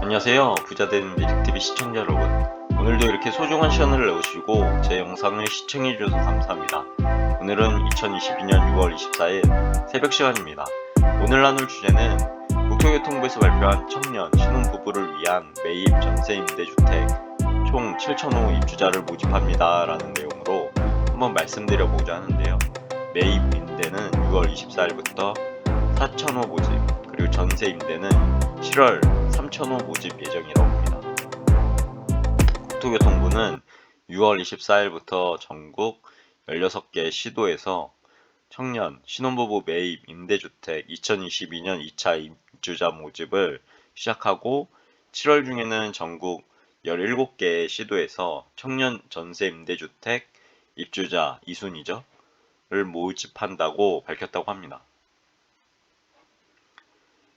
안녕하세요. 부자되는 미래TV 시청자 여러분. 오늘도 이렇게 소중한 시간을 내오시고 제 영상을 시청해주셔서 감사합니다. 오늘은 2022년 6월 24일 새벽 시간입니다. 오늘 나눌 주제는 국토교통부에서 발표한 청년, 신혼부부를 위한 매입 전세임대주택 총 7,000호 입주자를 모집합니다 라는 내용으로 한번 말씀드려보고자 하는데요. 매입 임대는 6월 24일부터 4,000호 모집, 그리고 전세임대는 7월 3,000호 모집 예정이라고 합니다. 국토교통부는 6월 24일부터 전국 16개 시도에서 청년, 신혼부부 매입 임대주택 2022년 2차 입주자 모집을 시작하고 7월 중에는 전국 17개 시도에서 청년 전세 임대주택 입주자 2순위죠. 를 모집한다고 밝혔다고 합니다.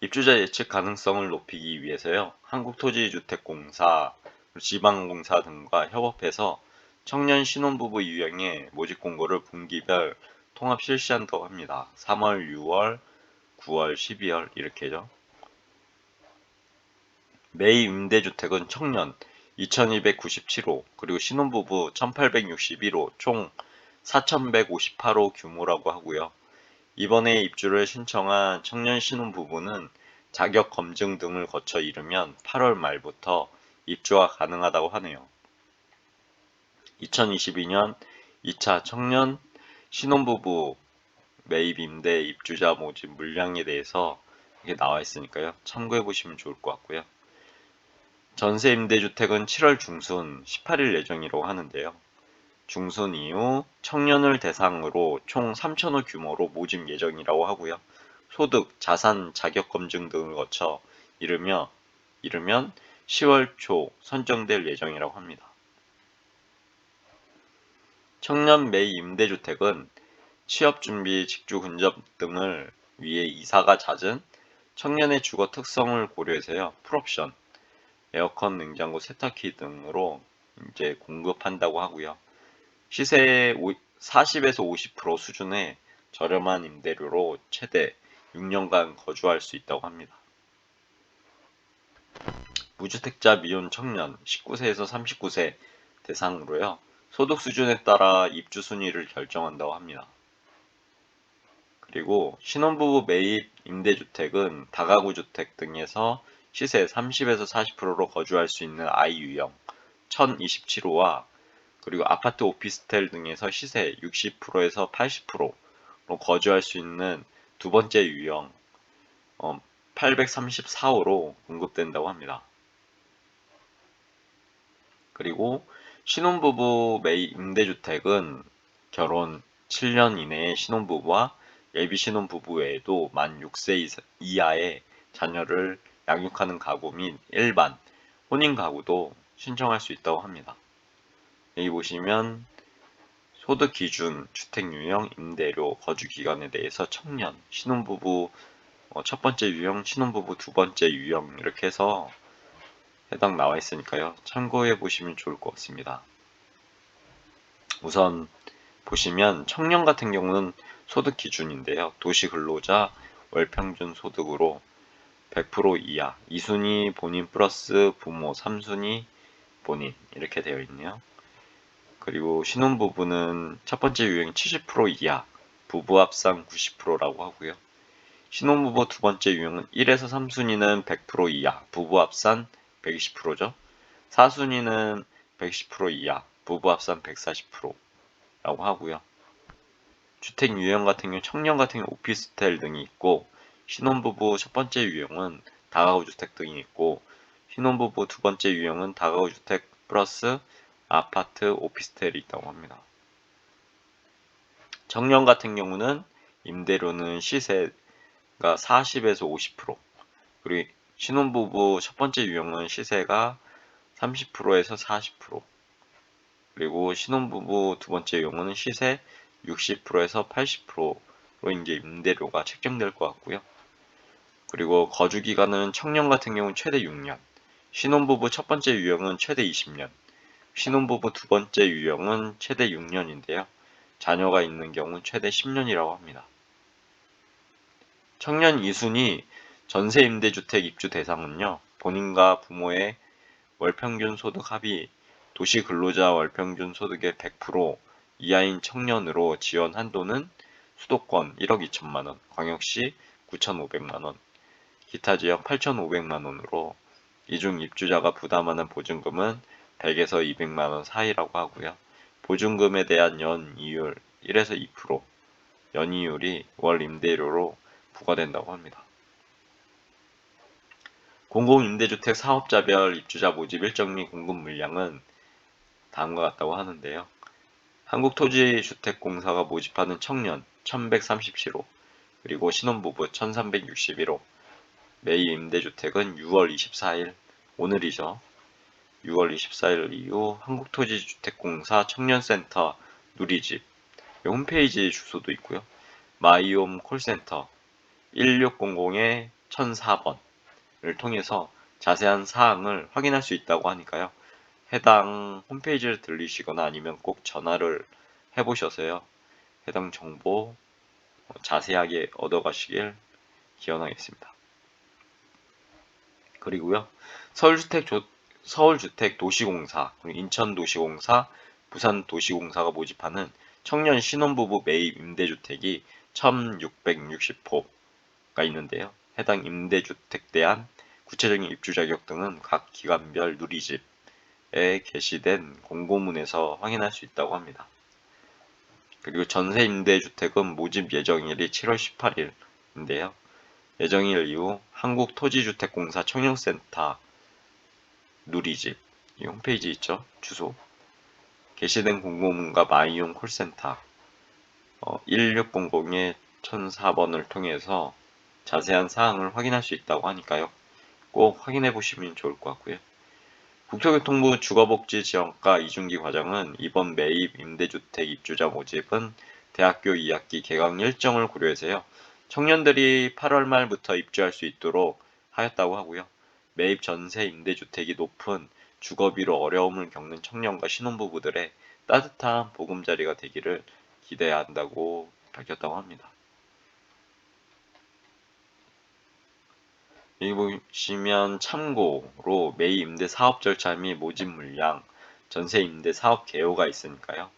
입주자 예측 가능성을 높이기 위해서요. 한국토지주택공사, 지방공사 등과 협업해서 청년 신혼부부 유형의 모집 공고를 분기별 통합 실시한다고 합니다. 3월, 6월, 9월, 12월 이렇게죠. 매입 임대주택은 청년 2297호, 그리고 신혼부부 1861호, 총 4158호 규모라고 하고요. 이번에 입주를 신청한 청년 신혼부부는 자격 검증 등을 거쳐 이르면 8월 말부터 입주가 가능하다고 하네요. 2022년 2차 청년 신혼부부 매입 임대 입주자 모집 물량에 대해서 이게 나와 있으니까요. 참고해 보시면 좋을 것 같고요. 전세 임대주택은 7월 중순 18일 예정이라고 하는데요. 중순 이후 청년을 대상으로 총 3,000호 규모로 모집 예정이라고 하고요. 소득, 자산 자격 검증 등을 거쳐 이르면 10월 초 선정될 예정이라고 합니다. 청년 매입 임대주택은 취업준비, 직주 근접 등을 위해 이사가 잦은 청년의 주거 특성을 고려해서요. 풀옵션, 에어컨, 냉장고, 세탁기 등으로 이제 공급한다고 하고요. 시세의 40에서 50% 수준의 저렴한 임대료로 최대 6년간 거주할 수 있다고 합니다. 무주택자 미혼 청년 19세에서 39세 대상으로요. 소득 수준에 따라 입주 순위를 결정한다고 합니다. 그리고 신혼부부 매입 임대주택은 다가구 주택 등에서 시세 30에서 40%로 거주할 수 있는 I 유형 1027호와 그리고 아파트 오피스텔 등에서 시세 60%에서 80%로 거주할 수 있는 두 번째 유형 834호로 공급된다고 합니다. 그리고 신혼부부 매입 임대주택은 결혼 7년 이내의 신혼부부와 예비 신혼부부 외에도 만 6세 이하의 자녀를 양육하는 가구 및 일반 혼인 가구도 신청할 수 있다고 합니다. 여기 보시면 소득 기준, 주택 유형, 임대료, 거주 기간에 대해서 청년, 신혼부부 첫 번째 유형, 신혼부부 두 번째 유형 이렇게 해서 해당 나와 있으니까요. 참고해 보시면 좋을 것 같습니다. 우선 보시면 청년 같은 경우는 소득 기준인데요. 도시 근로자 월 평균 소득으로 100% 이하, 2순위 본인 플러스 부모, 3순위 본인 이렇게 되어 있네요. 그리고 신혼부부는 첫 번째 유형 70% 이하, 부부 합산 90%라고 하고요. 신혼부부 두 번째 유형은 1에서 3순위는 100% 이하, 부부 합산 120%죠. 4순위는 110% 이하, 부부 합산 140%라고 하고요. 주택 유형 같은 경우 청년 같은 경우 오피스텔 등이 있고 신혼부부 첫 번째 유형은 다가구 주택 등이 있고 신혼부부 두 번째 유형은 다가구 주택 플러스 아파트 오피스텔이 있다고 합니다. 청년 같은 경우는 임대료는 시세가 40에서 50%, 그리고 신혼부부 첫 번째 유형은 시세가 30%에서 40%, 그리고 신혼부부 두 번째 유형은 시세 60%에서 80%로 이제 임대료가 책정될 것 같고요. 그리고 거주 기간은 청년 같은 경우는 최대 6년, 신혼부부 첫 번째 유형은 최대 20년, 신혼부부 두 번째 유형은 최대 6년인데요. 자녀가 있는 경우는 최대 10년이라고 합니다. 청년 2순위 전세임대주택 입주 대상은요. 본인과 부모의 월평균 소득 합이 도시근로자 월평균 소득의 100% 이하인 청년으로 지원 한도는 수도권 1억 2천만 원, 광역시 9,500만 원, 기타 지역 8,500만 원으로 이중 입주자가 부담하는 보증금은 100에서 200만 원 사이라고 하고요. 보증금에 대한 연이율 1에서 2%, 연이율이 월 임대료로 부과된다고 합니다. 공공임대주택 사업자별 입주자 모집 일정 및 공급 물량은 다음과 같다고 하는데요. 한국토지주택공사가 모집하는 청년 1137호, 그리고 신혼부부 1361호, 매입 임대주택은 6월 24일, 오늘이죠. 6월 24일 이후 한국토지주택공사 청년센터 누리집 홈페이지 주소도 있고요. 마이홈 콜센터 1600-1004번을 통해서 자세한 사항을 확인할 수 있다고 하니까요. 해당 홈페이지를 들리시거나 아니면 꼭 전화를 해보셔서요. 해당 정보 자세하게 얻어가시길 기원하겠습니다. 그리고요. 서울주택도시공사, 인천도시공사, 부산도시공사가 모집하는 청년 신혼부부 매입 임대주택이 1660호가 있는데요. 해당 임대주택 대한 구체적인 입주 자격 등은 각 기관별 누리집에 게시된 공고문에서 확인할 수 있다고 합니다. 그리고 전세 임대주택은 모집 예정일이 7월 18일인데요. 예정일 이후 한국토지주택공사 청년센터 누리집 이 홈페이지 있죠? 주소 게시된 공고문과 마이용 콜센터 1600-1004번을 통해서 자세한 사항을 확인할 수 있다고 하니까요. 꼭 확인해 보시면 좋을 것 같고요. 국토교통부 주거복지지원과 이중기 과정은 이번 매입 임대주택 입주자 모집은 대학교 2학기 개강 일정을 고려해서요. 청년들이 8월 말부터 입주할 수 있도록 하였다고 하고요. 매입 전세 임대주택이 높은 주거비로 어려움을 겪는 청년과 신혼부부들의 따뜻한 보금자리가 되기를 기대한다고 밝혔다고 합니다. 여기 보시면 참고로 매입 임대 사업 절차 및 모집 물량, 전세 임대 사업 개요가 있으니까요.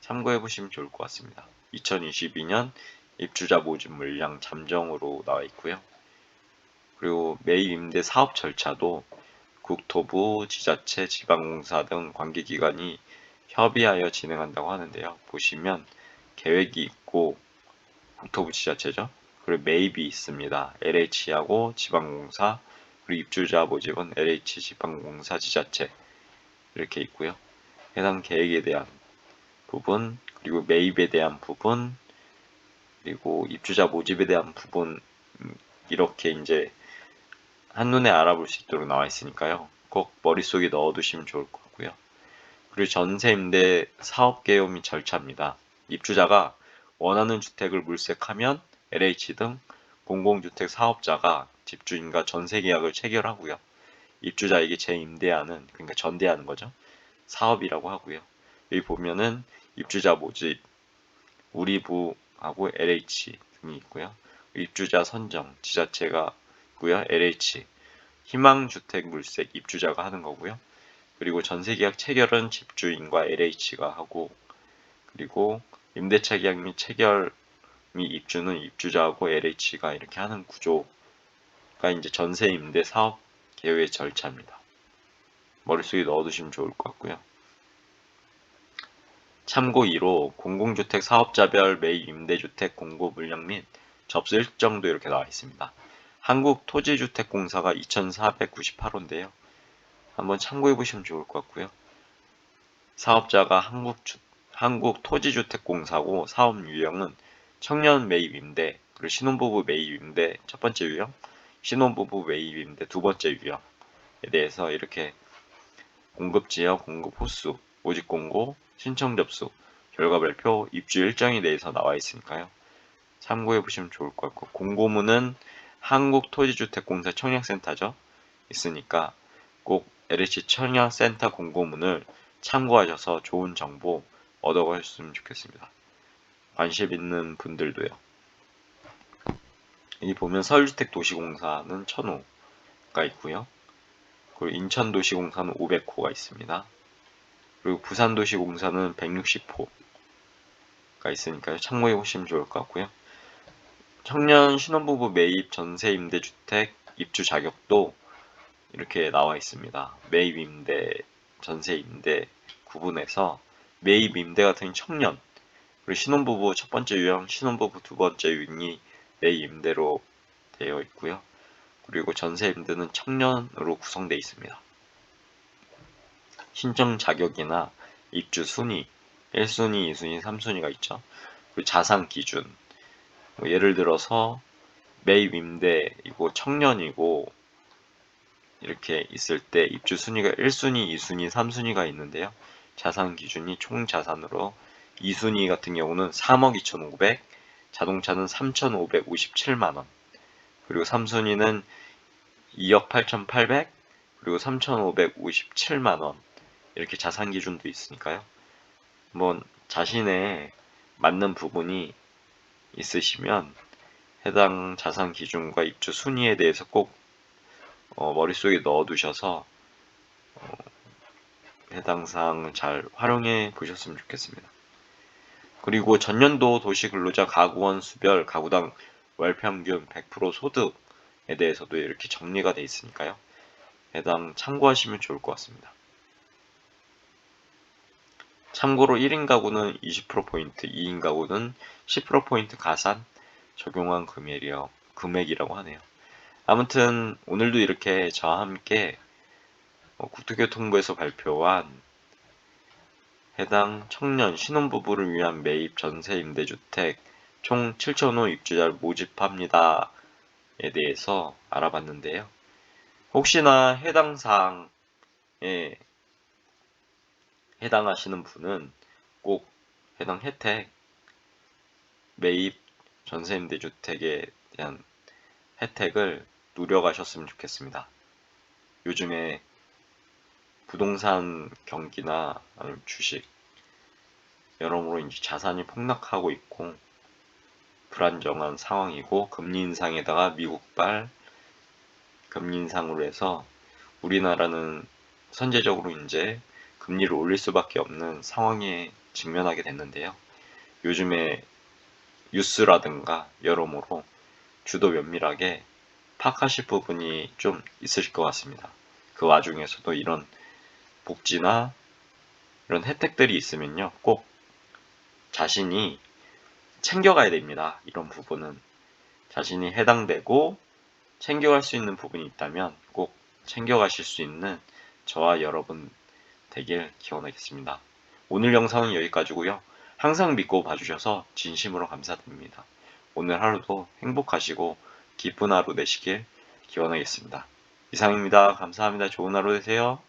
참고해 보시면 좋을 것 같습니다. 2022년 입주자 모집 물량 잠정으로 나와 있고요. 그리고 매입 임대 사업 절차도 국토부, 지자체, 지방공사 등 관계기관이 협의하여 진행한다고 하는데요. 보시면 계획이 있고 국토부 지자체죠. 그리고 매입이 있습니다. LH하고 지방공사, 그리고 입주자 모집은 LH, 지방공사, 지자체 이렇게 있고요. 해당 계획에 대한 부분, 그리고 매입에 대한 부분, 그리고 입주자 모집에 대한 부분 이렇게 이제 한눈에 알아볼 수 있도록 나와 있으니까요. 꼭 머릿속에 넣어두시면 좋을 것 같고요. 그리고 전세 임대 사업 개요 및 절차입니다. 입주자가 원하는 주택을 물색하면 LH 등 공공주택 사업자가 집주인과 전세 계약을 체결하고요. 입주자에게 재임대하는, 그러니까 전대하는 거죠. 사업이라고 하고요. 여기 보면은 입주자 모집, 우리부하고 LH 등이 있고요. 입주자 선정, 지자체가 있고요. LH, 희망주택 물색, 입주자가 하는 거고요. 그리고 전세계약 체결은 집주인과 LH가 하고, 그리고 임대차 계약 및 체결 및 입주는 입주자하고 LH가 이렇게 하는 구조가 이제 전세 임대 사업 개요의 절차입니다. 머릿속에 넣어두시면 좋을 것 같고요. 참고 2로 공공주택 사업자별 매입 임대주택 공고 물량 및 접수 일정도 이렇게 나와 있습니다. 한국토지주택공사가 2498호인데요. 한번 참고해 보시면 좋을 것 같고요. 사업자가 한국토지주택공사고 사업 유형은 청년 매입 임대, 그리고 신혼부부 매입 임대 첫 번째 유형, 신혼부부 매입 임대 두 번째 유형에 대해서 이렇게 공급 지역, 공급 호수, 모집 공고, 신청 접수, 결과 발표, 입주 일정에 대해서 나와 있으니까요. 참고해 보시면 좋을 것 같고, 공고문은 한국토지주택공사 청약센터죠. 있으니까 꼭 LH 청약센터 공고문을 참고하셔서 좋은 정보 얻어가셨으면 좋겠습니다. 관심 있는 분들도요. 여기 보면 서울주택도시공사는 1000호가 있고요. 그리고 인천도시공사는 500호가 있습니다. 그리고 부산도시공사는 160호가 있으니까요. 참고해 보시면 좋을 것 같고요. 청년 신혼부부 매입 전세 임대주택 입주 자격도 이렇게 나와 있습니다. 매입 임대, 전세 임대 구분해서 매입 임대 같은 경우는 청년, 그리고 신혼부부 첫 번째 유형, 신혼부부 두 번째 유형이 매입 임대로 되어 있고요. 그리고 전세 임대는 청년으로 구성되어 있습니다. 신청 자격이나 입주 순위, 1순위, 2순위, 3순위가 있죠. 그리고 자산 기준, 예를 들어서 매입 임대이고 청년이고 이렇게 있을 때 입주 순위가 1순위, 2순위, 3순위가 있는데요. 자산 기준이 총 자산으로 2순위 같은 경우는 3억 2,500, 자동차는 3,557만 원, 그리고 3순위는 2억 8,800, 그리고 3,557만 원, 이렇게 자산 기준도 있으니까요. 한번 자신의 맞는 부분이 있으시면 해당 자산 기준과 입주 순위에 대해서 꼭 머릿속에 넣어두셔서 해당 사항을 잘 활용해 보셨으면 좋겠습니다. 그리고 전년도 도시근로자 가구원 수별 가구당 월평균 100% 소득에 대해서도 이렇게 정리가 되어 있으니까요. 해당 참고하시면 좋을 것 같습니다. 참고로 1인 가구는 20%포인트, 2인 가구는 10%포인트 가산 적용한 금액이라고 하네요. 아무튼 오늘도 이렇게 저와 함께 국토교통부에서 발표한 해당 청년 신혼부부를 위한 매입 전세 임대주택 총 7,000호 입주자를 모집합니다에 대해서 알아봤는데요. 혹시나 해당 사항에 해당하시는 분은 꼭 해당 혜택, 매입 전세 임대주택에 대한 혜택을 누려가셨으면 좋겠습니다. 요즘에 부동산 경기나 주식 여러모로 이제 자산이 폭락하고 있고 불안정한 상황이고 금리 인상에다가 미국발 금리 인상으로 해서 우리나라는 선제적으로 이제 금리를 올릴 수밖에 없는 상황에 직면하게 됐는데요. 요즘에 뉴스라든가 여러모로 주도 면밀하게 파악하실 부분이 좀 있으실 것 같습니다. 그 와중에서도 이런 복지나 이런 혜택들이 있으면요, 꼭 자신이 챙겨가야 됩니다. 이런 부분은 자신이 해당되고 챙겨갈 수 있는 부분이 있다면 꼭 챙겨가실 수 있는 저와 여러분 되길 기원하겠습니다. 오늘 영상은 여기까지고요. 항상 믿고 봐주셔서 진심으로 감사드립니다. 오늘 하루도 행복하시고 기쁜 하루 되시길 기원하겠습니다. 이상입니다. 감사합니다. 좋은 하루 되세요.